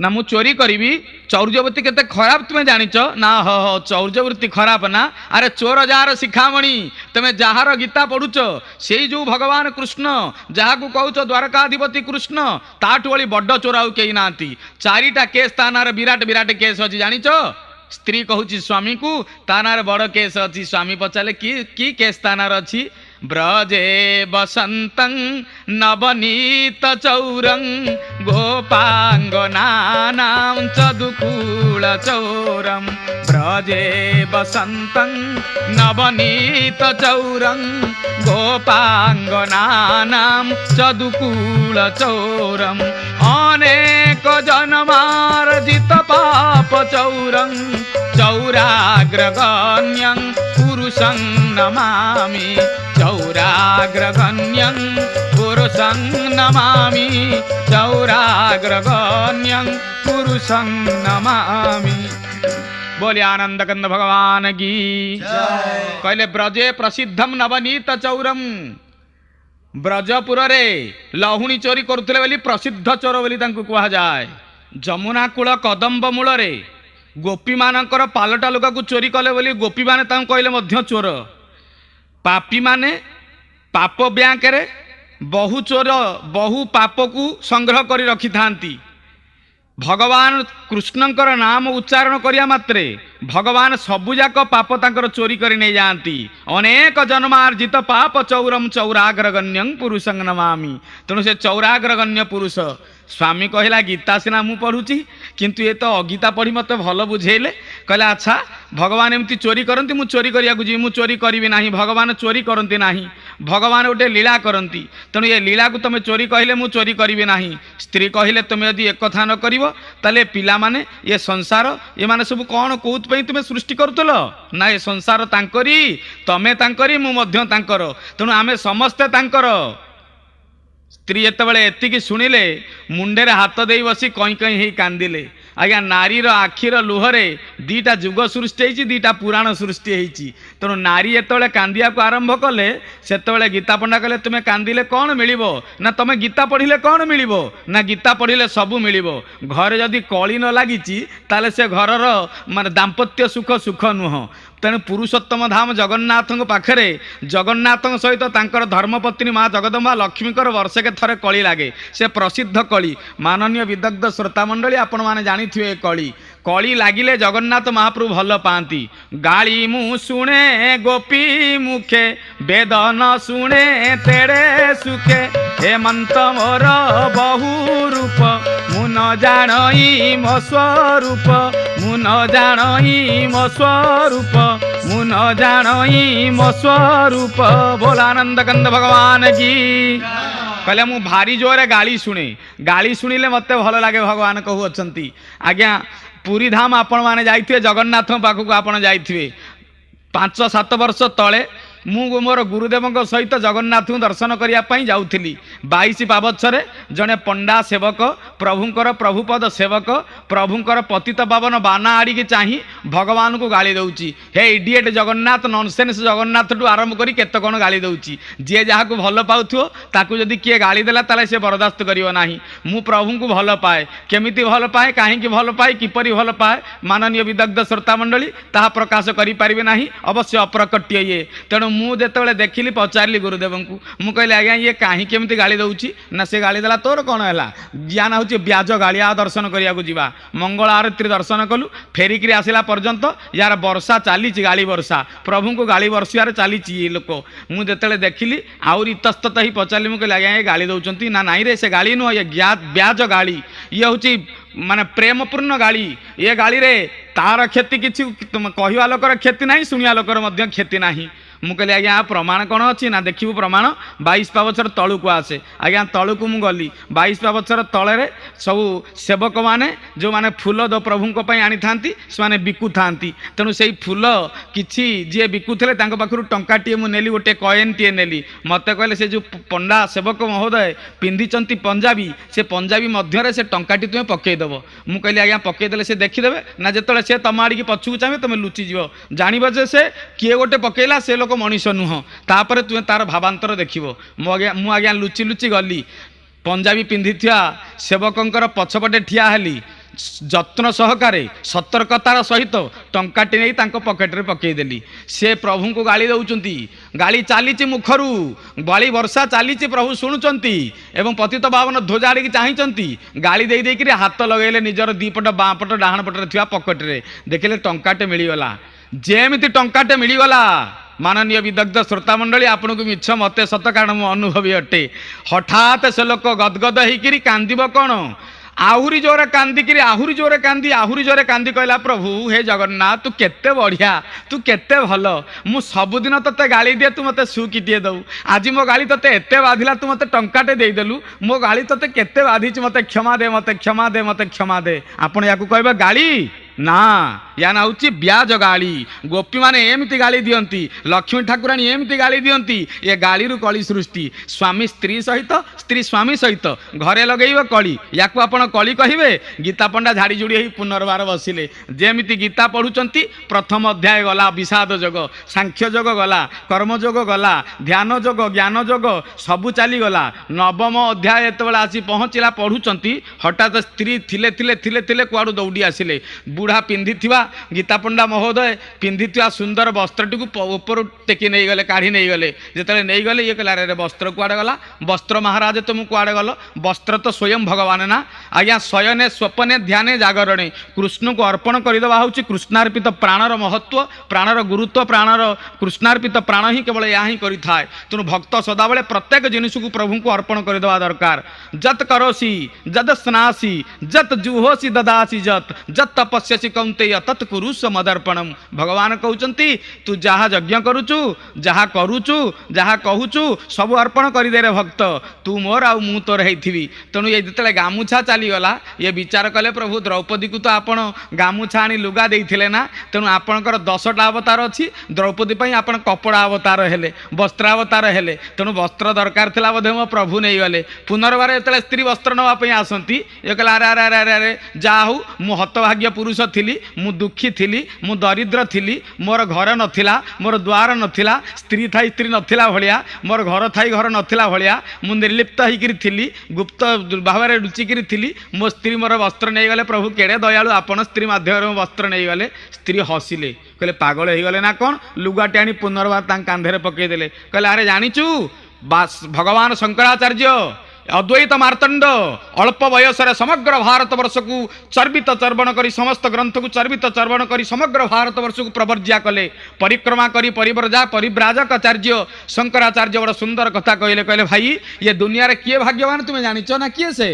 ना मु चोरी करी चौर्यवृत्ति केते खराब तुम्हें जानिच ना हो चौर्यवृत्ति खराब ना अरे चोर जार शिखामणि तुम्हें जार गीता पढ़ुच से जो भगवान कृष्ण जहाँ को कहूच द्वारकाधिपति कृष्ण ताठू भली बड़ चोर आउ कहीं ना चारिटा केस ता ना विराट विराट केस अच्छी जानिच स्त्री कहूची स्वामी को ता ना बड़ केस अच्छी स्वामी पचारे कि केस ता ना अच्छी ब्रजे बसंतं नवनीत चौरं गोपांगनानां चदुकूल चौरं ब्रजे बसंतं नवनीत चौरं गोपांगनानां चदुकूल चौरं अनेक जन्मार्जित पाप चौरं चौराग्रगण्यं पुरुषं नमामि चौराग्रगण्यं पुरुषं नमामि चौराग्रगण्यं पुरुषं नमामि। बोले आनंद कंद भगवान की कहले ब्रजे प्रसिद्धम नवनीत चौरम ब्रजपुर रे लहुणी चोरी करुले बोली प्रसिद्ध चोर बोली कह जाए। जमुना कूल कदम्ब मूल रे गोपी मानकर पालटा लुगा को चोरी कले बोली गोपी माने कहले मध्य चोर पापी माने पाप बैंक रे बहु चोर बहु पाप को संग्रह करी रखि थांती। भगवान कृष्णंकर नाम उच्चारण करिया मात्रे भगवान सबुजाक पाप तांकर चोरी करी नहीं जाती। अनेक जन्मार्जित पाप चौरम चौराग्रगण्यं पुरुषं नमामि। तेणु से चौराग्रगण्य पुरुष स्वामी कहला गीता सिना मु पढ़ुची किंतु ये तो अगीता पढ़ी मत भल बुझेले कहला अच्छा भगवान एमती चोरी करती मु चोरी करिया जी मु चोरी करी ना भगवान चोरी करती ना भगवान गोटे लीला करती। तेणु ये लीला को तुम चोरी कहले मु चोरी करी ना स्त्री कहले तुम यदि एक कथा न करिवो ताले पिला माने ये संसार ये माने सब कौन कौत पे तुम सृष्टि करुल ना ये संसार तांकरी तमे तांकरी मु मध्य तांकर तेणु आमे समस्ते तांकर। स्त्री जितेबाला एतिकी शुणिले मुंडे हाथ दे बसी कई कई ही कांदिले। आज्ञा नारीर आखिर लुहरे दीटा जुग सृष्टि होती दीटा पुराण सृष्टि होती। तेणु नारी जिते कांदिया को आरंभ कले से गीता पंडा कले तुम्हें कांदिले कौन मिलिबो ना तुम्हें गीता पढ़िले कौन मिलिबो ना गीता पढ़िले सबू मिलिबो। घरे जदि कली न लागिची ताले से घरर माने दाम्पत्य सुख सुख नुह। तेणु पुरुषोत्तम धाम जगन्नाथ पाखरे जगन्नाथ सहित तांकर धर्मपत्नी माँ जगदम्बा लक्ष्मीकर वर्षके थरे कली लागे से प्रसिद्ध कली। माननीय विदग्ध श्रोता मंडली आपण माने जानी थे कली कली लगिले जगन्नाथ महाप्रभु भल पाती। गाली मु शुणे गोपी मुखे वेद न शुणे तेरे सुखे हेमंत मोर बहु रूप मुन जानई मो स्वरूप मुन जानई मो स्वरूप मुन जानई मो स्वरूप। बोलानंद कंद भगवान की कहले मु भारी जोरे गाली शुणे गाली शुणिले मते भल लगे भगवान कहू अछंती। आज्ञा पुरी धाम आपण माने जाइथिबे जगन्नाथ पाखक आपण जाइथिबे 5-7 वर्ष तले मु मोर गुरुदेव सहित जगन्नाथ दर्शन करने जाऊली 22 पावछरे जड़े पंडा सेवक प्रभुंकर प्रभुपद सेवक प्रभुंकर पतित पावन बाना आड़िकी चाही भगवान को गाली दौची हे इडिएट जगन्नाथ नॉनसेंस जगन्नाथ टू आरंभ करी केत कौन गाली दौची जी जहाँ को भल पाउथो ताकू जदि किए गाली देला ताले से बरदास्त करियो नाही। मु प्रभु को भल पाए केमिति भल पाए कहीं भल पाए किपरि भल पाए माननीय विदग्ध श्रोता मंडली ताहा प्रकाश करि पारिबे नाही अवश्य अप्रकट्य ये। तेणु मु जेतेबेले देखिली पचारि गुरुदेव को मु कहली आज्ञा ये कहीं केमिति गाली दउची ना से गाली देला तोर कौन है ज्ञान हूँ ब्याज गालिया दर्शन करिया जा मंगल आरती दर्शन कलु फेरिकी आसला पर्यंत यार वर्षा चली गाली वर्षा प्रभु को गाली वर्षार चली ये लोक मुझे देखिली आउरी इतस्तत ही पचारि मुझे कहली आज्ञा ये गाली दौरान ना नाई रे से गाली नुह ये ब्याज गाली ये हूँ माने प्रेमपूर्ण गाली ये गाली रे तार क्षति किसी कहवा लोकर क्षति ना शुणिया लोकर क्षति ना। मु कहली आज्ञा प्रमाण कौन अच्छी ना देखू प्रमाण 22 पावछर तलू को आसे आज्ञा तलू को गली 22 पावछर तले सब सेवक माने जो माने फूल दो प्रभु आनी था से बिकु था तेणु से फूल किसी जी बिकुले पाखु टंकाटे मुझे गोटे कॉइन टे नेली मत कहले से जो पंडा सेवक महोदय पिंधिचंती पंजाबी से पंजाबी मध्य से टंकाटी तुम्हें पकईदेव मु कहली आज्ञा पकईदे से देखीदे ना जो से तुम आड़िकी पछू चाहिए तुम लुचिज जानव जे से किए गोटे पकईला से लोक मनीष नुह तापर तुम तार भावांतर देखिबो मु आज्ञा लुचि लुचि गली पंजाबी पिंधि सेवकंकर पछपटे ठिया हेली ଯତ୍ନ ସହକାରେ ସତର୍କତାର ସହିତ ଟଙ୍କାଟି ନେଇ ତାଙ୍କ ପକେଟରେ ପକାଇଦେଲି। ସେ ପ୍ରଭୁଙ୍କୁ ଗାଳି ଦେଉଛନ୍ତି, ଗାଳି ଚାଲିଛି ମୁଖରୁ, ଗାଳି ବର୍ଷା ଚାଲିଛି, ପ୍ରଭୁ ଶୁଣୁଛନ୍ତି ଏବଂ ପତିତ ପାବନ ଧ୍ୱଜା ଆଡ଼ିକି ଚାହିଁଛନ୍ତି। ଗାଳି ଦେଇ ଦେଇକରି ହାତ ଲଗାଇଲେ ନିଜର ଦୁଇପଟ ବାଁ ପଟ ଡାହାଣ ପଟରେ ଥିବା ପକେଟରେ, ଦେଖିଲେ ଟଙ୍କାଟେ ମିଳିଗଲା। ଯେମିତି ଟଙ୍କାଟେ ମିଳିଗଲା, ମାନନୀୟ ବିଦଗ୍ଧ ଶ୍ରୋତା ମଣ୍ଡଳୀ, ଆପଣଙ୍କୁ ମିଛ ମତେ ସତ, କାରଣ ମୁଁ ଅନୁଭବୀ ଅଟେ। ହଠାତ୍ ସେ ଲୋକ ଗଦଗଦ ହେଇକିରି କାନ୍ଦିବ କ'ଣ, ଆହୁରି ଜୋରେ କାନ୍ଦିକିରି ଆହୁରି ଜୋରେ କାନ୍ଦି କହିଲା, ପ୍ରଭୁ ହେ ଜଗନ୍ନାଥ, ତୁ କେତେ ବଢ଼ିଆ, ତୁ କେତେ ଭଲ। ମୁଁ ସବୁଦିନ ତୋତେ ଗାଳି ଦିଏ, ତୁ ମୋତେ ସୁକିଟିଏ ଦେଉ। ଆଜି ମୋ ଗାଳି ତୋତେ ଏତେ ବାଧିଲା, ତୁ ମୋତେ ଟଙ୍କାଟେ ଦେଇଦେଲୁ। ମୋ ଗାଳି ତୋତେ କେତେ ବାଧିଛି, ମୋତେ କ୍ଷମା ଦେ, ମୋତେ କ୍ଷମା ଦେ, ମୋତେ କ୍ଷମା ଦେ। ଆପଣ ୟାକୁ କହିବେ ଗାଳି ନା, ୟା ନା ହେଉଛି ବ୍ୟାଜ ଗାଳି। ଗୋପୀମାନେ ଏମିତି ଗାଳି ଦିଅନ୍ତି, ଲକ୍ଷ୍ମୀ ଠାକୁରାଣୀ ଏମିତି ଗାଳି ଦିଅନ୍ତି। ଏ ଗାଳିରୁ କଳି ସୃଷ୍ଟି। ସ୍ୱାମୀ ସ୍ତ୍ରୀ ସହିତ, ସ୍ତ୍ରୀ ସ୍ୱାମୀ ସହିତ ଘରେ ଲଗେଇବ କଳି, ୟାକୁ ଆପଣ କଳି କହିବେ? ଗୀତା ପଣ୍ଡା ଝାଡ଼ି ଝୁଡ଼ି ହେଇ ପୁନର୍ବାର ବସିଲେ। ଯେମିତି ଗୀତା ପଢ଼ୁଛନ୍ତି, ପ୍ରଥମ ଅଧ୍ୟାୟ ଗଲା ବିଷାଦ ଯୋଗ, ସାଂଖ୍ୟ ଯୋଗ ଗଲା, କର୍ମଯୋଗ ଗଲା, ଧ୍ୟାନ ଯୋଗ, ଜ୍ଞାନ ଯୋଗ ସବୁ ଚାଲିଗଲା। ନବମ ଅଧ୍ୟାୟ ଯେତେବେଳେ ଆସି ପହଞ୍ଚିଲା, ପଢ଼ୁଛନ୍ତି, ହଠାତ୍ ସ୍ତ୍ରୀ ଥିଲେ ଥିଲେ ଥିଲେ ଥିଲେ କୁଆଡ଼ୁ ଦୌଡ଼ି ଆସିଲେ। ବୁଢ଼ା ପିନ୍ଧିଥିବା, ଗୀତା ପଣ୍ଡା ମହୋଦୟ ପିନ୍ଧିଥିବା ସୁନ୍ଦର ବସ୍ତ୍ରଟିକୁ ଉପରୁ ଟେକି ନେଇଗଲେ, କାଢ଼ି ନେଇଗଲେ। ଯେତେବେଳେ ନେଇଗଲେ, ଇଏ କହିଲେ, ଆରେ ବସ୍ତ୍ର କୁଆଡ଼େ ଗଲା? ବସ୍ତ୍ର ମହାରାଜ ତୁମକୁ କୁଆଡ଼େ ଗଲ? ବସ୍ତ୍ର ତ ସ୍ୱୟଂ ଭଗବାନ ନା। ଆଜ୍ଞା, ଶୟନେ ସ୍ୱପନେ ଧ୍ୟାନେ ଜାଗରଣେ କୃଷ୍ଣଙ୍କୁ ଅର୍ପଣ କରିଦେବା ହେଉଛି କୃଷ୍ଣାର୍ପିତ ପ୍ରାଣର ମହତ୍ଵ, ପ୍ରାଣର ଗୁରୁତ୍ୱ, ପ୍ରାଣର କୃଷ୍ଣାର୍ପିତ ପ୍ରାଣ ହିଁ କେବଳ ଏହା ହିଁ କରିଥାଏ। ତେଣୁ ଭକ୍ତ ସଦାବେଳେ ପ୍ରତ୍ୟେକ ଜିନିଷକୁ ପ୍ରଭୁଙ୍କୁ ଅର୍ପଣ କରିଦେବା ଦରକାର। ଯତ୍ କରୋସି ଯଦ୍ ସ୍ନାସି ଯତ୍ ଜୁହୋସି ଦଦାସି ଯତ୍ ତପସ୍ୟସି କୌନ୍ତେୟ ତତ୍ କୁରୁଷ ମଦର୍ପଣମ୍। ଭଗବାନ କହୁଛନ୍ତି, ତୁ ଯାହା ଯଜ୍ଞ କରୁଛୁ, ଯାହା କରୁଛୁ, ଯାହା କହୁଛୁ, ସବୁ ଅର୍ପଣ କରିଦେରେ ଭକ୍ତ। ତୁ ମୋର ଆଉ ମୁଁ ତୋର ହେଇଥିବି। ତେଣୁ ଏ ଯେତେବେଳେ ଗାମୁଛା ଚାଲିଗଲା, ଇଏ ବିଚାର କଲେ, ପ୍ରଭୁ ଦ୍ରୌପଦୀକୁ ତ ଆପଣ ଗାମୁଛା ଆଣି ଲୁଗା ଦେଇଥିଲେ ନା, ତେଣୁ ଆପଣଙ୍କର 10ଟା ଅବତାର ଅଛି, ଦ୍ରୌପଦୀ ପାଇଁ ଆପଣ କପଡ଼ା ଅବତାର ହେଲେ, ବସ୍ତ୍ରାବତାର ହେଲେ। ତେଣୁ ବସ୍ତ୍ର ଦରକାର ଥିଲା, ବୋଧେ ମୋ ପ୍ରଭୁ ନେଇଗଲେ। ପୁନର୍ବାର ଯେତେବେଳେ ସ୍ତ୍ରୀ ବସ୍ତ୍ର ନେବା ପାଇଁ ଆସନ୍ତି, ଇଏ କହିଲେ, ଆରେ ଆରେ ଆରେ ଆରେ ଆରେ, ଯାହା ହଉ ମୁଁ ହତଭାଗ୍ୟ ପୁରୁଷ ଥିଲି, ମୁଁ ଦୁଃଖୀ ଥିଲି, ମୁଁ ଦରିଦ୍ର ଥିଲି, ମୋର ଘର ନଥିଲା, ମୋର ଦ୍ୱାର ନଥିଲା, ସ୍ତ୍ରୀ ଥାଇ ସ୍ତ୍ରୀ ନଥିଲା ଭଳିଆ, ମୋର ଘର ଥାଇ ଘର ନଥିଲା ଭଳିଆ, ମୁଁ ନିର୍ଲିପ୍ତ ହେଇକିରି ଥିଲି, ଗୁପ୍ତ ଭାବରେ ଲୁଚିକିରି ଥିଲି। ମୋ ସ୍ତ୍ରୀ ମୋର ବସ୍ତ୍ର ନେଇଗଲେ। ପ୍ରଭୁ କେଡ଼େ ଦୟାଳୁ, ଆପଣ ସ୍ତ୍ରୀ ମାଧ୍ୟମରେ ମୋ ବସ୍ତ୍ର ନେଇଗଲେ। ସ୍ତ୍ରୀ ହସିଲେ, କହିଲେ, ପାଗଳ ହେଇଗଲେ ନା କ'ଣ? ଲୁଗାଟି ଆଣି ପୁନର୍ବାର ତାଙ୍କ କାନ୍ଧରେ ପକାଇଦେଲେ। କହିଲେ, ଆରେ ଜାଣିଛୁ, ଭଗବାନ ଶଙ୍କରାଚାର୍ଯ୍ୟ ଅଦ୍ୱୈତ ମାର୍ତ୍ତଣ୍ଡ ଅଳ୍ପ ବୟସରେ ସମଗ୍ର ଭାରତବର୍ଷକୁ ଚର୍ବିତ ଚର୍ବଣ କରି, ସମସ୍ତ ଗ୍ରନ୍ଥକୁ ଚର୍ବିତ ଚର୍ବଣ କରି ସମଗ୍ର ଭାରତବର୍ଷକୁ ପ୍ରବର୍ଜ୍ୟା କଲେ। ପରିକ୍ରମା କରି ପରିବ୍ରାଜକାଚାର୍ଯ୍ୟ ଶଙ୍କରାଚାର୍ଯ୍ୟ ବଡ଼ ସୁନ୍ଦର କଥା କହିଲେ। କହିଲେ, ଭାଇ, ଏ ଦୁନିଆରେ କିଏ ଭାଗ୍ୟବାନ ତୁମେ ଜାଣିଛ ନା? କିଏ ସେ?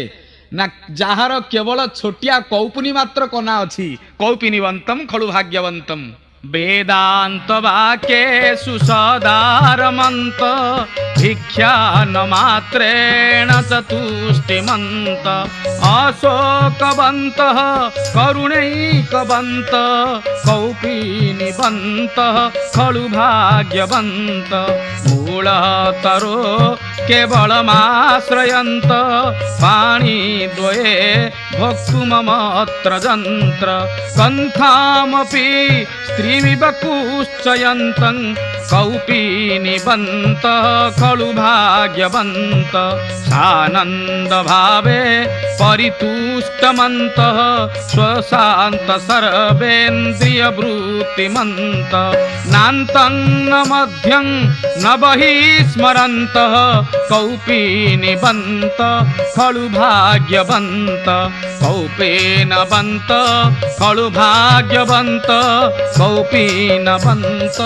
ନା ଯାହାର କେବଳ ଛୋଟିଆ କୌପୁନି ମାତ୍ର କନା ଅଛି। କୌପିନିବନ୍ତମ୍ ଖଳୁ ଭାଗ୍ୟବନ୍ତମ୍। वेदांत वाक्येषु सदारमन्त भिक्षान मात्रेण चतुष्टिमन्त अशोकवन्तः करुणैकवन्तः कौपीनिवन्तः खलु भाग्यवन्त मूलतरो केवलमाश्रयन्त पाणिद्वये भोक्तुमत्र जन्त्र कन्थामपि स्त्रीमिव कुश्चयन्तं कौपीनिवन्तः खलु भाग्यवन्त सानन्दभावे परितुष्टमन्तः स्वशान्त सर्वेन्द्रियवृत्तिमन्त नान्तं न मध्यं न बहिस्मरन्तः कौपीनिवन्त खलु भाग्यवन्त कौपीनवन्त खलु भाग्यवन्त कौपीनवन्त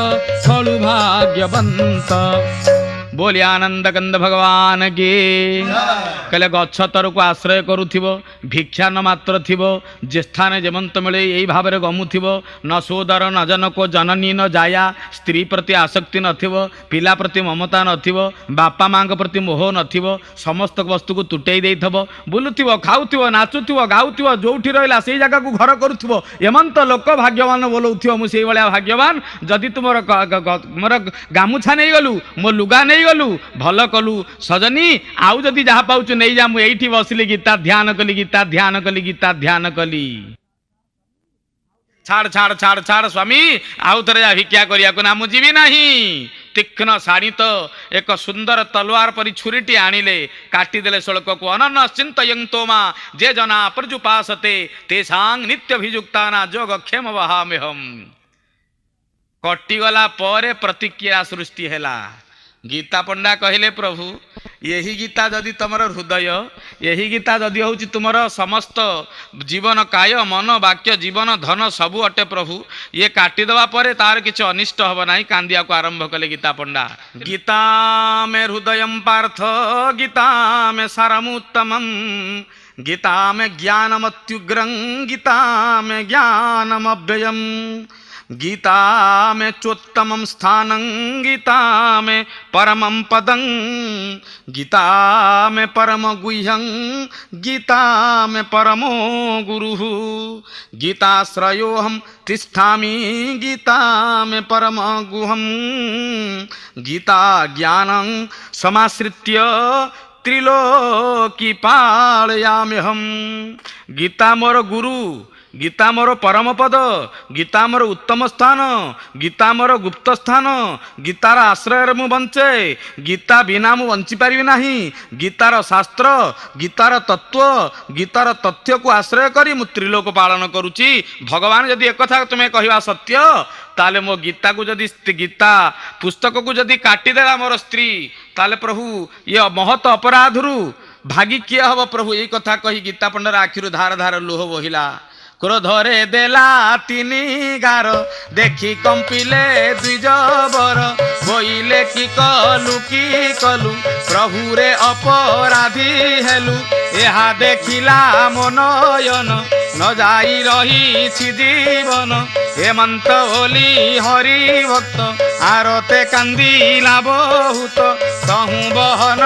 खलु भाग्यवन्त। बोली आनंद कंद भगवान की। कहले गछ तरक आश्रय करुथिबो भिक्षा न मात्र थिबो जे स्थान जेमंत मिले यही भाव में गमुथिबो न सोदर न जनको जननी न जाया स्त्री प्रति आसक्ति नथिबो पिला प्रति ममता नथिबो बापा माँ प्रति मोह नथिबो समस्त वस्तु को तुटई देइथबो बुलुथिबो खाउथिबो नाचुथिबो गाउथिबो जोठी रहला सेई जगह को घर करुथिबो एमंत लोक भाग्यवान बोलौथिबो मु सेई भलिया भाग्यवान जदि तुमर मोर गामुछा नहीं गलु मो लुगा नहीं गलु भल कलु सजनी आउ जदि जहाँ पाउछु नहीं जा मु एठी बसली गीता ध्यान कली गीता ध्यान कली गीता ध्यान कली छाड़ छाड़ छाड़ छाड़ स्वामी आउ थरे जा भिक्षा करिया को ना मु जीवी नाही ତୀକ୍ଷ୍ଣ ଶାଣିତ ଏକ ସୁନ୍ଦର ତଲୱାର ପରି ଛୁରୀଟି ଆଣିଲେ, କାଟିଦେଲେ ଶୋଳକକୁ। ଅନନ୍ୟଶ୍ଚିନ୍ତୟଂ ତୋମା ଯେ ଜନା ପର୍ଯ୍ୟୁପାସତେ ତେଷାଂ ନିତ୍ୟଭିଯୁକ୍ତାନା ଯୋଗକ୍ଷେମ ବହାମ୍ୟହମ୍। କଟିଗଲା ପରେ ପ୍ରତିକ୍ରିୟା ସୃଷ୍ଟି ହେଲା। ଗୀତା ପଣ୍ଡା କହିଲେ, ପ୍ରଭୁ ଏହି ଗୀତା ଯଦି ତମର ହୃଦୟ, ଏହି ଗୀତା ଯଦି ହେଉଛି ତୁମର ସମସ୍ତ ଜୀବନ, କାୟ ମନ ବାକ୍ୟ ଜୀବନ ଧନ ସବୁ ଅଟେ ପ୍ରଭୁ, ଇଏ କାଟିଦେବା ପରେ ତାର କିଛି ଅନିଷ୍ଟ ହେବ ନାହିଁ। କାନ୍ଦିବାକୁ ଆରମ୍ଭ କଲେ ଗୀତା ପଣ୍ଡା। ଗୀତା ମେ ହୃଦୟଂ ପାର୍ଥ ଗୀତା ମେ ସାରମୁତ୍ତମମ୍ ଗୀତା ମେ ଜ୍ଞାନମତ୍ୟୁଗ୍ରଂ ଗୀତା ମେ ଜ୍ଞାନମବ୍ୟୟମ୍ गीता में चोत्तमं स्थानं गीता में परमं पदं गीता में परम गुह्यं गीता में परमो गुरुः गीताश्रयोऽहं तिष्ठामि गीता में परम गुहं गीता ज्ञानं समाश्रित्य त्रिलोकी पालयाम्यहं। गीता मोर गुरु, गीता मोर परम पद, गीता मोर उत्तम स्थान, गीता मोर गुप्त स्थान, गीतार आश्रय मु बंचे, गीता बिना मु बंची पारि नहीं। गीतार शास्त्र, गीतार तत्व, गीतार तथ्य को आश्रय करी मु त्रिलोक पालन करुची। भगवान यदि एक कथा तुम्हें कहवा सत्य, ताले मो गीता को जदि गीता पुस्तक को जदि काटिदेला मोर स्त्री, ताले प्रभु ये महत अपराधरु भागी किए हम प्रभु। यही कथा कही गीता पंडर आखिरु धार धार लुह बहिला। क्रोधरे देला तिनी गार देखी कंपिले द्विजबर बोइले कि कलु प्रभुरे अपराधी हेलु। एहा देखिला मनयन न जाई रही जीवन हेमंत ओली हरि भक्त आरते कांदिला बहुत कहूँ बहन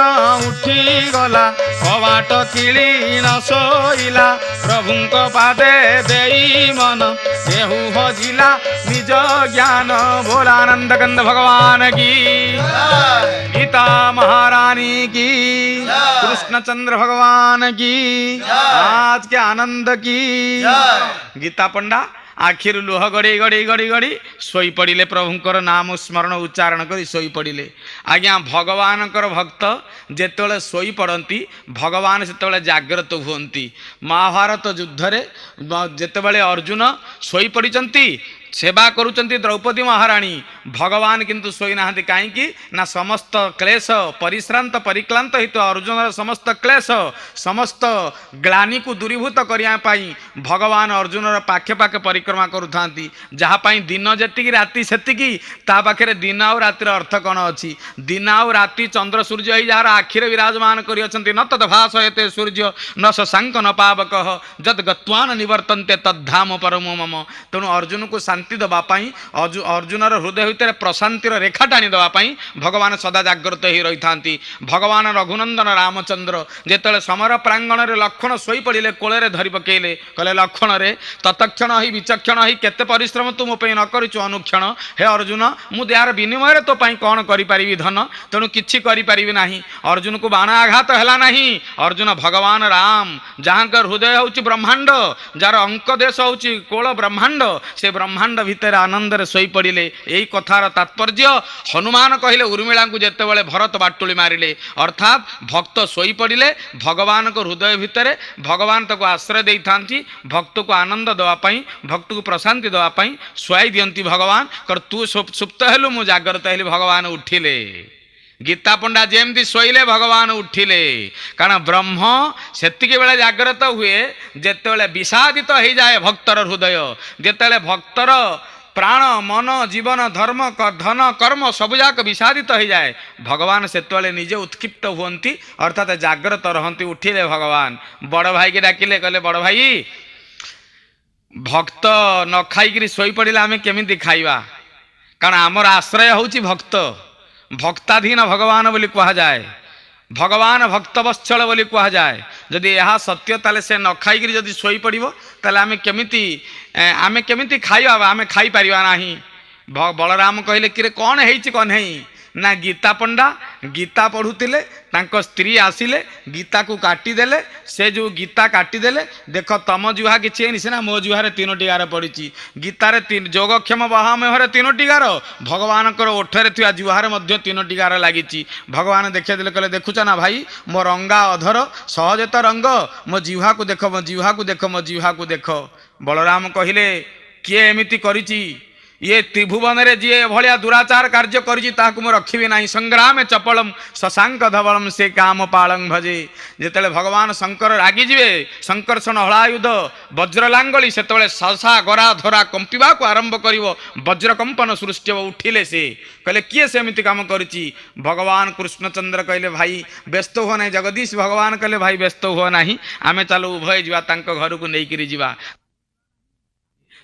उठी गला कबाट किली न सोइला प्रभुंक पादे देई मन केहू हजिला निज ज्ञान। बोलानंद कंद भगवान की, गीता महारानी की, कृष्णचंद्र भगवान की, आज के आनंद की। गीता पंडा आखिर लुह गड़ी गड़ी गड़ी गड़ी शोई पड़े प्रभुंकर नाम स्मरण उच्चारण कर शोई पड़े। आज्ञा भगवानकर भक्त जेतोले शोई पड़ती भगवान से जाग्रत हुंती। महाभारत युद्ध रे जेतेबेले अर्जुन शोई पड़िचंती सेवा करुचंती द्रौपदी महाराणी, भगवान किंतु शोई नाहंती। काईकि ना समस्त क्लेश परिश्रांत परिक्लांत हित अर्जुन समस्त क्लेश समस्त ग्लानी को दूरीभूत करिया पाई भगवान अर्जुन पाखे पाखे परिक्रमा करुथांती। जहाँ पाई दिन जेतिकी राति सेतिकी, ता पाखे दिन आउ रातिर अर्थ कौन अछि। दिन आउ राति चंद्र सूर्य ही जार आखिरे विराजमान करि अछंती। न तद्भासयते सूर्य न शशांक न पावकः जद गत्वान निवर्तन्ते तद्धाम परमो मम। तेणु अर्जुन को शांति दवापाई अर्जुनर हृदय भितर प्रशांतिर रेखा टाणी दवापाई भगवान सदा जाग्रत ही रही था। भगवान रघुनंदन रामचंद्र जेतले समर प्रांगण रे लक्षण शोई पड़े कोले धरी पकेले कहले लक्षण रे तत्क्षण ही विचक्षण ही केते परिश्रम तू मो न करिछु अनुक्षण। हे अर्जुन मु यार विनिमय तो पाई कौन करि परिबि धन, तेणु किछि करि परिबि नाही। अर्जुन को बाण आघात हैला नाही। अर्जुन भगवान राम जहाँकर हृदय होउछि ब्रह्मांड, जार अंक देश होउछि कोल ब्रह्मांड, से ब्रह्मांड भितर आनंद रे सोई पड़िले। यही कथार तात्पर्य हनुमान कहले उर्मिला को जेतेबेले भरत बाटुली मारिले, अर्थात भक्त सोई पड़िले भगवान को हृदय भितर भगवान ताको आश्रय देई थांती। भक्त को आनंद दवा पाई भक्त को प्रशांति दवा पाई सोई दियंती भगवान कर तू सुप्त हेलु मु जागृत हेली भगवान उठिले। गीता पंडा जेमती शोइले भगवान उठिले, कारण ब्रह्म सेतिके बेले जागृत हुए जेतेबेले विषादित हो जाए भक्तर हृदय, जेतेबेले भक्तर प्राण मन जीवन धर्म धन कर्म सबुजाक विषादित हो जाए भगवान सेतेबेले निजे उत्क्षिप्त हुअंती, अर्थात जागृत रहंती। उठिले भगवान बड़ भाई के डाकिले, कहले बड़ भाई भक्त न खाइकरी शोई पड़िले आमे केमिति खाइबा, कारण आमर आश्रय होउची भक्त। भक्ताधीन भगवान बोली कहा जाए, भगवान भक्तवत्सल बोली कहा जाए। जदि यह सत्य ताले से न खाइकरी जदि शोई पड़िबो ताले आमे केमिति खाइबा, आमे खाई परिबा नाही। बलराम कहले कि रे कौन हेइछि कौन हेई ନା ଗୀତା ପଣ୍ଡା ଗୀତା ପଢ଼ୁଥିଲେ, ତାଙ୍କ ସ୍ତ୍ରୀ ଆସିଲେ ଗୀତାକୁ କାଟିଦେଲେ। ସେ ଯେଉଁ ଗୀତା କାଟିଦେଲେ, ଦେଖ ତମ ଜୁହା କିଛି ହେଇନି ସିନା, ମୋ ଜୁହାରେ 3ଟି ଗାର ପଡ଼ିଛି। ଗୀତାରେ ଯୋଗକ୍ଷମ ବହାମହରେ 3ଟି ଗାର, ଭଗବାନଙ୍କର ଓଠରେ ଥିବା ଜୁହାରେ ମଧ୍ୟ 3ଟି ଗାର ଲାଗିଛି। ଭଗବାନ ଦେଖେଇଦେଲେ, କହିଲେ ଦେଖୁଛ ନା ଭାଇ, ମୋ ରଙ୍ଗା ଅଧର ସହଜେ ତ ରଙ୍ଗ, ମୋ ଜିହ୍ୱାକୁ ଦେଖ, ମୋ ଜିହ୍ୱାକୁ ଦେଖ, ମୋ ଜିହ୍ୱାକୁ ଦେଖ। ବଳରାମ କହିଲେ କିଏ ଏମିତି କରିଛି? ଇଏ ତ୍ରିଭୁବନରେ ଯିଏ ଏଭଳିଆ ଦୁରାଚାର କାର୍ଯ୍ୟ କରିଛି ତାହାକୁ ମୁଁ ରଖିବି ନାହିଁ। ସଂଗ୍ରାମେ ଚପଳମ୍ ଶଶାଙ୍କ ଧବଳମ୍ ସେ କାମ ପାଳଂ ଭଜେ। ଯେତେବେଳେ ଭଗବାନ ଶଙ୍କର ରାଗିଯିବେ, ଶଙ୍କର୍ଷଣ ହଳାୟୁଧ ବଜ୍ରଲାଙ୍ଗଳି, ସେତେବେଳେ ସସା ଗରା ଧରା କମ୍ପିବାକୁ ଆରମ୍ଭ କରିବ, ବଜ୍ରକମ୍ପନ ସୃଷ୍ଟି ହେବ। ଉଠିଲେ ସେ କହିଲେ କିଏ ସେମିତି କାମ କରିଛି? ଭଗବାନ କୃଷ୍ଣଚନ୍ଦ୍ର କହିଲେ ଭାଇ ବ୍ୟସ୍ତ ହୁଅ ନାହିଁ। ଜଗଦୀଶ ଭଗବାନ କହିଲେ ଭାଇ ବ୍ୟସ୍ତ ହୁଅ ନାହିଁ, ଆମେ ଚାଲ ଉଭୟ ଯିବା, ତାଙ୍କ ଘରକୁ ନେଇକିରି ଯିବା।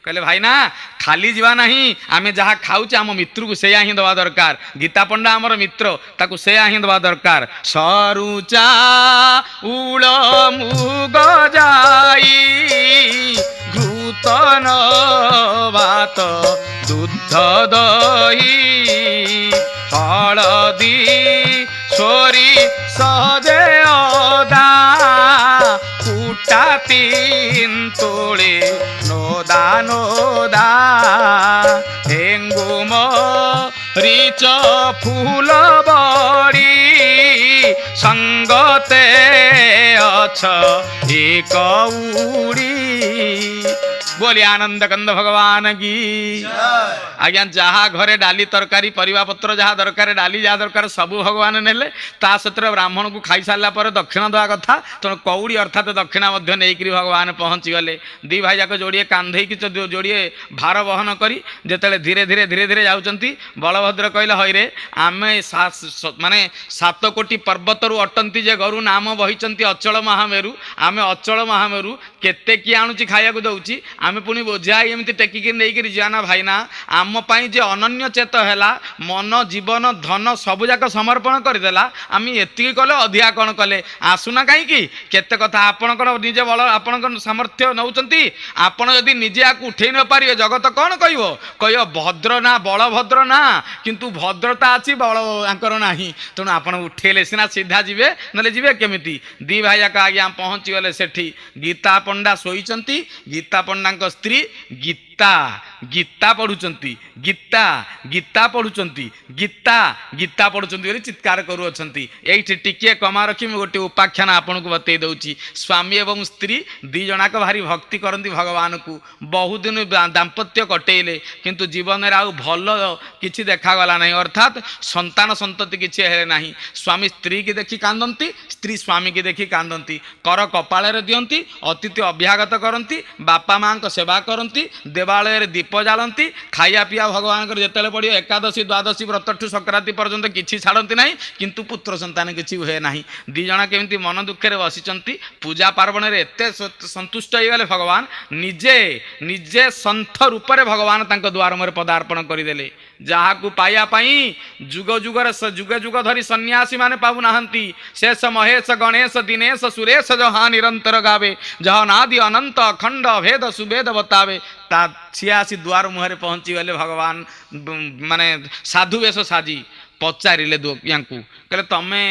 କହିଲେ ଭାଇ ନା ଖାଲି ଯିବା ନାହିଁ, ଆମେ ଯାହା ଖାଉଛେ ଆମ ମିତ୍ରକୁ ସେଇଆ ହିଁ ଦେବା ଦରକାର। ଗୀତା ପଣ୍ଡା ଆମର ମିତ୍ର, ତାକୁ ସେଇଆ ହିଁ ଦେବା ଦରକାର। ସରୁ ଚାଉଳ ମୁଗ ଯାଇ ଘୃତନ ଭାତ ଦୁଧ ଦହି ହଳଦୀ ସୋରିଷ ଯେ ଅଦା କୁଟା ତିନ୍ତୁଳି নোদা নোদা হেঙ্গুম রিচ ফুল বড়ি সঙ্গতে অছ এক উড়ি। बोली आनंद कंद भगवान की। आज्ञा जहाँ घरे डाली तरकारी परिवा पत्र जहाँ दरकार डाली जहाँ दरकार सबू भगवान नेले। ता सत्र ब्राह्मण को खाई सारा पर दक्षिण देवा कथा, तेणु कौड़ी अर्थात दक्षिणा नहीं भगवान पहुँची गले। दी भाई जाक जोड़िए कांधे कि जोड़िए भार बहन करी जिते धीरे धीरे धीरे धीरे जाऊँच। बलभद्र कहले हईरे आमे माने 7 कोटी पर्वत अटंती जे गरु नाम बही अचल महामेरु। आमे अचल महामेरु केते किए आणुची खाया दौची, आमे पुणी बोझाई एमती टेकिकी नहीं जाना भाई ना। आम पाई जे अनन्य चेत है मन जीवन धन सबुजाक समर्पण करदेला, आम एति कले अधिका कौन कले आसुना कहीं केते कथा आपण निजे बल आपण सामर्थ्य नौचंती। आपण जदि निजे आकु उठे न पारे जगत कौन कह भद्र ना बलभद्र ना, किंतु भद्रता अच्छी बल आंकर नाही। तेणु आपण उठेले सिना सीधा जीवे नले जीवे केमिति। दी भाई जाक आज्ञा पहुँची गले सेठी। गीता पंडा शोईचंती, गीता पंडा स्त्री गीता गीता पढ़ुचंती, गीता गीता पढ़ुचंती, गीता गीता पढ़ुचंती बोली चित्कार करूछंती। एठी टिके कमा रखी मैं गोटे उपाख्यान आपन को बतई दउची। स्वामी एवं स्त्री दी जनाक भारी भक्ति करंती भगवान को। बहुत दिन दाम्पत्य कटेले किंतु जीवन में आउ भल किछि देखागला नहीं, अर्थात संतान संतति किछि हेले नहीं। स्वामी स्त्री की देखी कांदंती, स्त्री स्वामी की देखी कांदंती। कर कपाଳରେ दियंती, अतिथि अभ्यागत करंती, बापा माँ को सेवा करंती, देवालय दीप जालती, खाया पिया भगवान जिते पड़ो एकादशी द्वादशी व्रतठू संक्रांति पर्यंत किसी छाड़ती ना, किंतु पुत्र संतान किसी हुए ना। दी जना केमती मन दुखे बसिचंती, पूजा पार्वण में एत संतुष्ट हो गले भगवान निजे निजे सन्थ रूप में भगवान तांको द्वार में पदार्पण करदेले। जहाँ को पाया जुग जुगर जुग जुग धरी सन्यासी माने पाऊ नाहंती। शेष महेश गणेश दिनेश सुरेश जहाँ निरंतर गावे, जहाँ नादि अनंत अखंड भेद सुभेद बतावे। ता छियासी द्वार मुहरे पहुँची गले भगवान माने साधु वेश साजी पचारे यांकू कहले तमे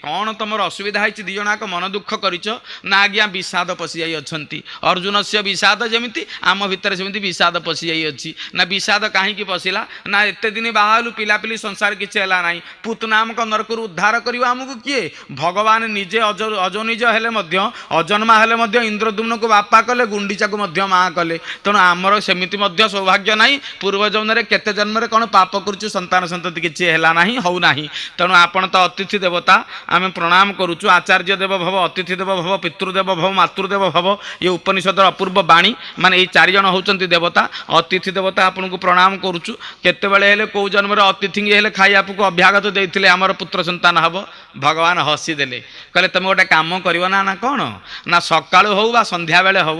कौन तुम असुविधा है? दी जनाक मन दुख करिच ना आज्ञा विषाद पशि जाई अछंती। अर्जुन से विषाद जमिति आम भितर सेमती विषाद पशि जाई अछि ना। विषाद कहीं पशिला ना, एते दिन बाहलु पिलापिली संसार किछि हला नाही। पुत नामक नरकरु उद्धार करिवा आमकु किए? भगवान निजे अजनिज हेले मध्य अजन्मा हेले मध्य इंद्रदुम्न को बापा कले, गुंडीचा को मध्य माँ कले। तेणु आमर सेमिति मध्य सौभाग्य नाही। पूर्व जन्म रे केते जन्म रे कोन पाप करूछु संतान संतति किछि हेला नाही, हौ नाही। तेणु आपण तो अतिथि देवता आम प्रणाम करुचु। आचार्य देव भव, अतिथि देव भव, पितृदेव भव, मातृदेव भव, ये उपनिषद अपूर्व बाणी माने ये 4 जन होचंती देवता। अतिथि देवता आपन को प्रणाम करुचु। केतेबेले हेले को जन्म रे अतिथि हेले खाइया को अभ्यागत देथिले आमर पुत्र संतान हब। भगवान हसी देले, कहले तुम गोटे काम करिवो ना ना कौन ना, सकाळु हो बा संध्या बेले हो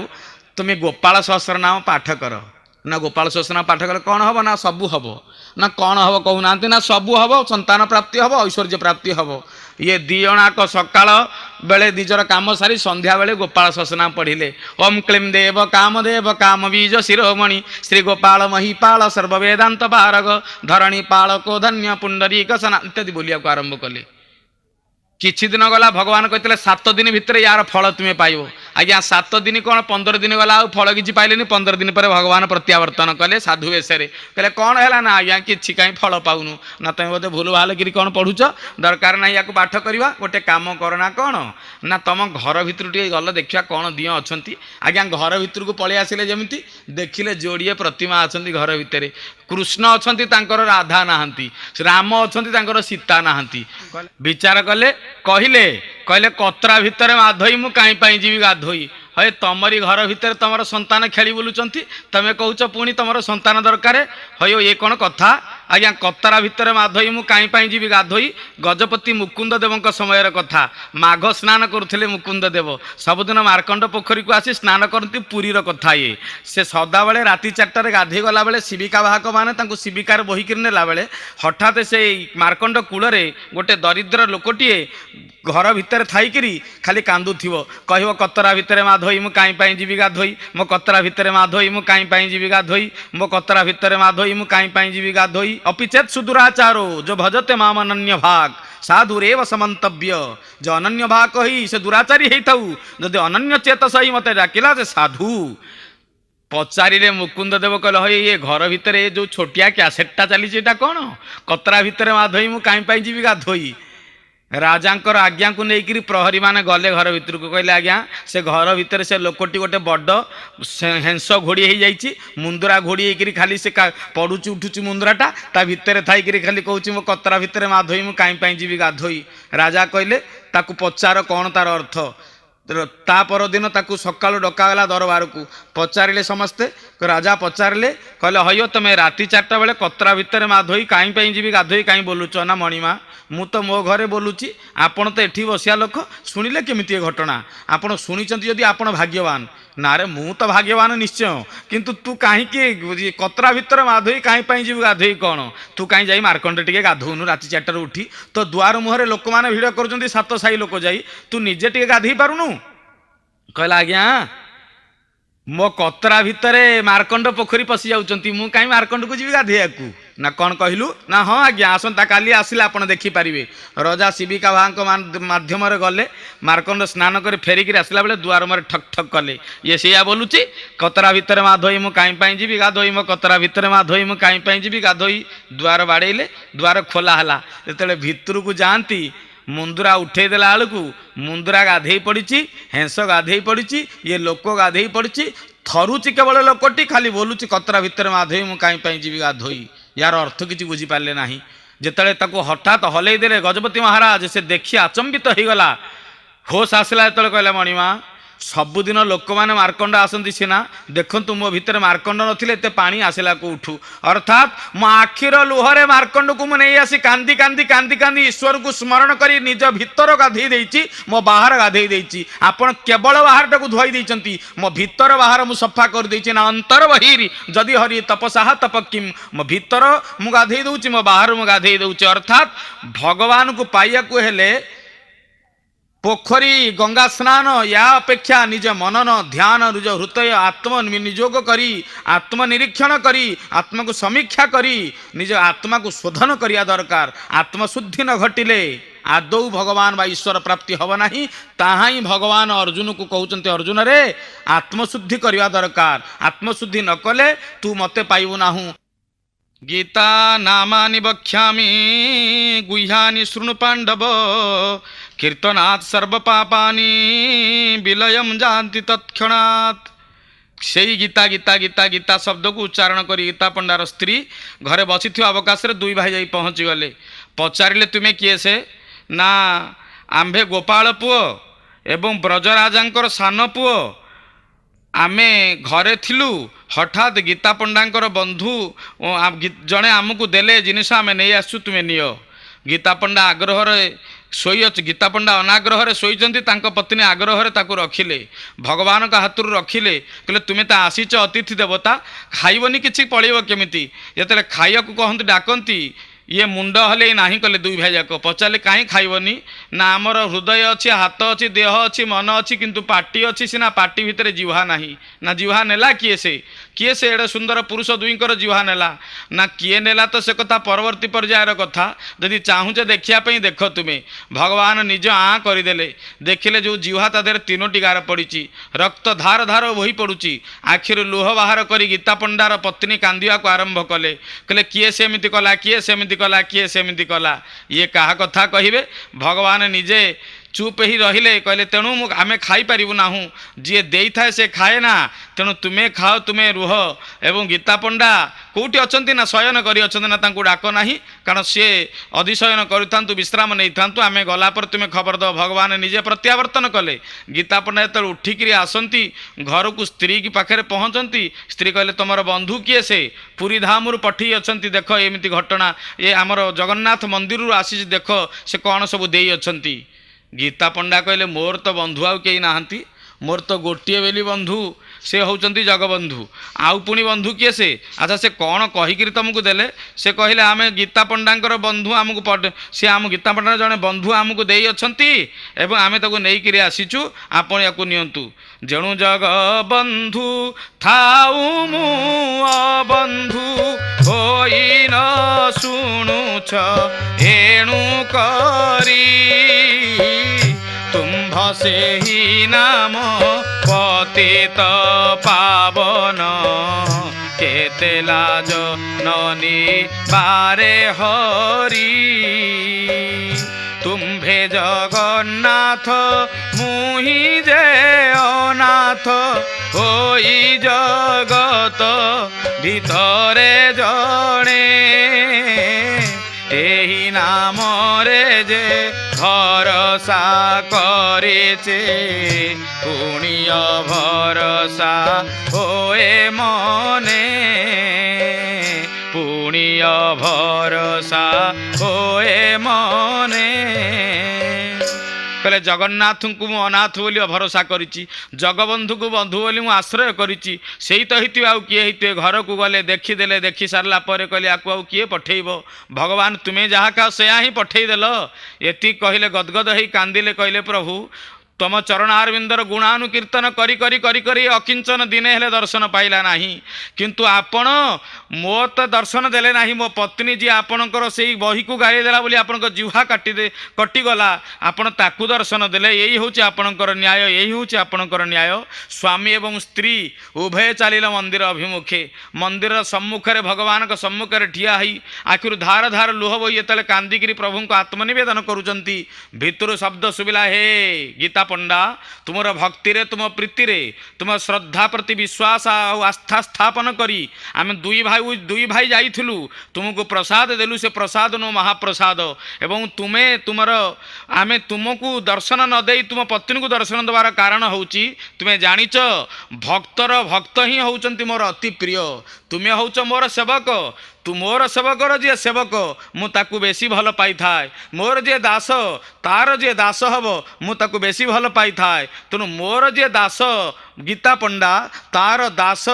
तुम गोपाल सहस्र नाम पाठ कर। ना गोपाल सहस्रनाम पाठ कले कौन हम ना सबू हम ना कौन हम कहूना ना सबू हम संतान प्राप्ति हम ऐश्वर्य प्राप्ति हम ये दिजणाक सकाळ बेले निजर काम सारी संध्या बेले गोपाल सहस्रनाम पढ़िले ओम क्लीम देव काम बीज शिरोमणि श्री गोपाल महीपाल सर्ववेदांत पारग धरणी पालको धन्य पुंडरीक सना इत्यादि बोलिया को आरंभ कले किछि दिन गला भगवान कहते 7 दिन भितर यार फल तुम्हें पाइब आज्ञा 7 दिन कौन 15 दिन गला फल किसी पाइले 15 दिन पर भगवान प्रत्यावर्तन कले साधु वेशरे कहले कौन है ना आज्ञा कि कहीं फल पाऊनु ना तुम बोधे भूल भाल कि कौन पढ़ुच दरकार ना या पाठ करवा गोटे कम करना कौन ना तुम घर भितर गल देखा कौन दिय अच्छा आज्ञा घर भितर को पलि आसिले जमी देखिले जोड़िए प्रतिमा अच्छा घर भितर कृष्ण अच्छा राधा नहांती राम अच्छा सीता नहांती विचार कले कहले कहले कतरा भितर माधोई मु कहीं जीवी गाधोई हे तमरी घर भितर तुम संतान खेली बुलुचंती तमें कहूच पुणी तुम संतान दरकार हो ये कौन कथा आज्ञा कतरा भितर माधोई मु कहीं जीवी गाधोई गजपति मुकुंद देव समय कथा माघ स्नान करुले मुकुंद देव सबुदिन मार्कंड पोखरी को आसी स्नान करती पुरीर कथा ये से सदा बेले राति 4टार गाधे गला बेले शिविका बाहक मैंने शिविकार बोहिक नेला बेले हठात से मार्कंड कूल गोटे दरिद्र लोकटीए घर भितर थी खाली कांदुथिबो कहबो कतरा भितर माधोई मु कहीं जीवी गाधोई मो कतरा भितर माधोई मु कहीं जीवी गाधोई मो कतरा भितर माधोई मु कहीं जीवी गाधोई अपिचेत सुदुराचारो जो भजते माम अनन्य भाग साधुरेव समन्तव्य जो अनन्य भाग कही से दुराचारी होताऊ जदि अनन्य चेतस ही मत डाकिला से साधु पचारे मुकुंद देव कहले हे ये घर भितर जो छोटिया क्यासेटा चली कौन कतरा भितर माधोई मु कहीं जीवी गाधोई राजांकर आज्ञा को लेकर प्रहरी माने गले घर भितर को कहले आज्ञा से घर भितर से लोकटी गोटे बड़ हेंस घोड़ी हो जाइए मुंदरा घोड़ी होकर खाली से पड़ुची उठुची मुंदराटा ता भितर थी खाली कहूँ मो कतरा भितर माधोई मु कहीं जीवी गाधोई राजा कहले ताकू पचार कौन तार अर्थ ता परदिन ताकू सकाळु डकागला दरबार को पचारे समस्ते राजा पचारे कहले हयो तुम राति 4टा बेले कतरा भितर माधोई कहीं जीवी गाधोई कहीं बोलुच ना मणिमा मु तो मो घरे बोलुची आपण तो एठी बसिया लोक शुणिले केमिति घटना आपण शुणिचंती जदि आपण भाग्यवान ना रे मु तो भाग्यवान निश्चय किंतु तू कहीं कतरा भितर माधोई कहीं जीवी गाधोई कौन तू कहीं जाई मार्कंड टिके गाधोनु राति 4टार उठी तो दुआर मुहरे लोक मैंने भिड़ कर 7 साई लोक जाई तू निजे टिके गाधई पारुनु कहला आज्ञा मो कतरा भितर मार्कंड पोखरी पशि जाउचंती मु कहीं मार्कंड को जीवी गाधेया को ना कौन कहलु ना हाँ आज्ञा आसंता काली आसिले आपण देखिपारे रजा शिविका भाई माध्यम गले मार्कंड स्नान कर फेरिक आसला बेले दुआर मारे ठक ठक कले ये से बोलुची कतरा भितर माधोई मु कहीं जीवी गाधोई मो कतरा भितर माधोई मु कहीं जीवी गाधोई द्वार बाड़ेले द्वार खोला हला जेतेले भितर को जाती मुंदुरा उठे देला बेलू मुंदुरा गाधे पड़ी हेंस गाधे पड़ी ये लोक गाधे पड़ी थरुची केवल लोकटी खाली बोलुची कतरा भितर माधोई मु कहीं जीवी गाधोई यार अर्थ किसी बुझीपारे ना जिते हठात हलई देले गजपति महाराज से देखी आचंबित हो गला होश आसला जो कहला मणिमा सबुदिन लोक मैंने मार्कंड आसती सीना देखु मो भितर मार्कंड नथिले एते पानी आसला कोठू अर्थात मो आखिर लुहरे मार्कंड को मुझे आसी कांदी कांदी कांदी कांदी ईश्वर को स्मरण करी निज भितर गाधई देछि मो बाहर गाधई देछि आपण केवल बाहर टाकू धोई देइचंती मो भितर बाहर मु सफा कर देछि ना अंतर बहिर जदि हरि तपसाह तपकिम मो भितर मु गाधई दउछि मो बाहर मु गाधई दउछि अर्थात भगवान को पाइया को हेले पोखरी गंगा स्नान या अपेक्षा निज मनन ध्यान निज हृदय आत्म निजोग करी आत्मनिरीक्षण करी आत्मा को समीक्षा करी निज आत्मा को शोधन करिया दरकार आत्मशुद्धि न घटिले आदौ भगवान बा ईश्वर प्राप्ति हब नाही ताहा ही भगवान अर्जुन को कहउचंते अर्जुन रे आत्मशुद्धि करिया दरकार आत्मशुद्धि न कले तू मते पाइबु नाहु गीता नामानि बक्ष्यामि गुह्यानि शृणु पांडव कीर्तनात् सर्वपापानि विलयम जानति तत्क्षणात् से गीता गीता गीता गीता शब्द को उच्चारण कर गीता पंडार स्त्री घरे बसी अवकाश रे 2 भाई जाई पहुँची गले पचारे तुम्हें किए से ना आम्भे गोपाल पुओ एवं ब्रजराजांकर सान पुओ आमे घरे थिलु हठात गीता पंडांकर बंधु जड़े आमको देले जिनिस आमे नहीं आसु तुम्हें नियो गीता पंडा आग्रह शोई गीता पंडा अनाग्रह शोईचंती तांको पत्नी आग्रह ताकू रखिले भगवान का हाथ रखिले कहले तुम्हें तो आसीच अतिथि देवता खाइबनी किछि पड़ेब केमिति जेतेले खाइया को कहंती डाकंती ये मुंड हले ना कले दुई भाई जाक पचारे कहीं खाइबनी ना आमर हृदय अच्छी हाथ अच्छी देह अच्छी मन अच्छी किंतु पार्टी अच्छी सीना पार्टी भितर जिह्वा नाही ना जिह्वा नेला किए से एडे सुंदर पुरुष दुईकर जिह्वा नेला ना किए नेला तो से कथा परवर्ती पर्यायर कथा जदि चाहूचे देखापी देख तुम्हें भगवान निज आँ करदेले देखिले जो जिह्वा ता देहरे तीनोटी गार पड़ी रक्त धार धार बोही पड़ुची आखिर लुह बाहर करी गीता पंडार पत्नी कांदिया को आरंभ कले कहले किए सेमिति कला किए सेमिति कला किए सेमिति कला ये कहा कथा कहिबे भगवान निजे चुप ही रहिले कहले तेणु आमे खाई पारिबु नाहु जी देई थाए से खाए ना तेणु तुम्हें खाओ तुम्हें रुह एवं गीता पंडा कोठी अछंती ना शयन करी अछंती ना तांकु डाक नाही कारण सी अधिशयन करिथांतु विश्राम नहीं थांतु आमे गला पर तुम्हें खबर दो भगवान निजे प्रत्यावर्तन कले गीता पंडा तो उठिकी आसंती घर को स्त्री की पाखे पहुँचती स्त्री कहले तुमर बंधु किए से पुरी धामरू पठई अछंती देख एमती घटना ये आमर जगन्नाथ मंदिर आसी देख से कौन सब देई अछंती गीता पंडा कहले मोर तो बंधु आउ कई नाहंती मोर तो गोटे बेली बंधु से होचंती जगबंधु आउ पुणी बंधु किए से अच्छा से कौन कहीकि तुमको देले से कहले आम गीता पंडांकर बंधु आमको सी आम गीता पंडा जड़े बंधु आमको दे अछंती एवं आमे ताको नहीं करी आसीचु आपण याकू नियंतु जेणु जगबंधु थाउ मु बंधु होई न शुणुछ एणु करी तुम्भ से ही नाम पतित पावन केते लाज ननी बारे हरि तुम्भे जगन्नाथ मुहि जे अनाथ होई जगत भितरे जणे एही नाम रे जे भरसा करेचे पुण्य भरसा होए मने पुण्य भरसा होए मने कहले जगन्नाथ को मु अनाथ बोली भरोसा करिछि जगबंधु को बंधु बोली मु आश्रय करिछि सेई तो हिति आउ किए हिते घर को गले देखीदेले देखी सारला पर कहले आकु आउ किए पठेइबो भगवान तुम्हें जहाँ कहा से ही पठेदेल एति कहले गदगद ही कांदिले कहले प्रभु तुम चरणारविंदर गुणानुकीर्तन करी करी करी करी अकिंचन दिने हेले दर्शन पाइला नाही किंतु आपण मो तो दर्शन देले नाही मो पत्नी जी आपणकर से बही को गाई देला बोली आपणकर जिह्वा कटिगला आपण ताकू दर्शन देले यही होची आपणकर न्याय यही होची आपणकर न्याय स्वामी एवं स्त्री उभय चलिल मंदिर अभिमुखे मंदिर सम्मुखरे भगवान सम्मुखरे ठिया ही आखिर धार धार लुह बही जेतले कांदिकी प्रभु को आत्मनिवेदन करुचंती भितर शब्द सुबिला हे गीता पंडा तुमर भक्ति रे तुम प्रीति रे तुम श्रद्धा प्रति विश्वास और आस्था स्थापन करी आम दुई भाई जाइथिलु तुमको प्रसाद देलु से प्रसाद नो महाप्रसाद एवं तुम्हें तुमर आमे तुमको दर्शन न दे तुम पत्नी को दर्शन देवार कारण होची तुम्हें जानिच भक्तर भक्त ही होचंती मोर अति प्रिय तुम्हें होच मोर सेवक तू मोर सेवकर जी सेवक मुझे बेसी भल पाई थाए मोर जी दास तार जी दास हम मुझे बेसी भल पाई थाए तेणु मोर जी दास गीता पंडा तार दास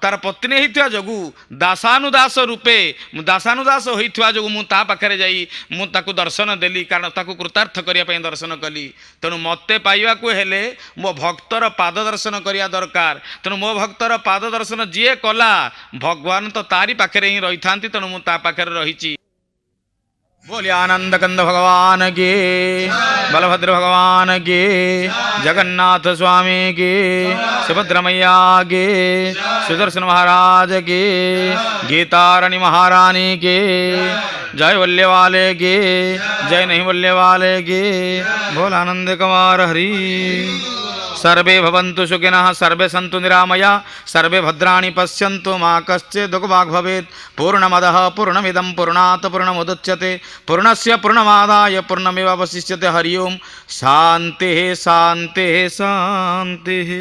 तार पत्नी होता जगू दासानुदास रूपे दासानुदास होता जो मुझे पाखे जाई मुझे दर्शन देली कारण ताकू कृतार्थ करने दर्शन कली तेणु मते पाइबा हेले मो भक्तर पाद दर्शन करिया दरकार तेणु मो भक्तर पाद दर्शन जी कला भगवान तो तारी पाखे ही रही था तेणु मु ता पाखे रही बोलिए आनंद कंद भगवान के बलभद्र भगवान के जगन्नाथ स्वामी के सुभद्र मैया के सुदर्शन महाराज के गीतारानी महारानी के जय वल्ले वाले के जय नहीं वल्ले वाले के बोल आनंद कुमार हरि सर्वे भवन्तु सुखिनः सर्वे सन्तु निरामया सर्वे भद्राणि पश्यन्तु मा कश्चित् दुःखभाग् भवेत् पूर्णमदः पूर्णमिदं पूर्णात् पूर्णमुदच्यते पूर्णस्य पूर्णमादाय पूर्णमेवावशिष्यते हरि ओम् शान्तिः शान्तिः शान्तिः।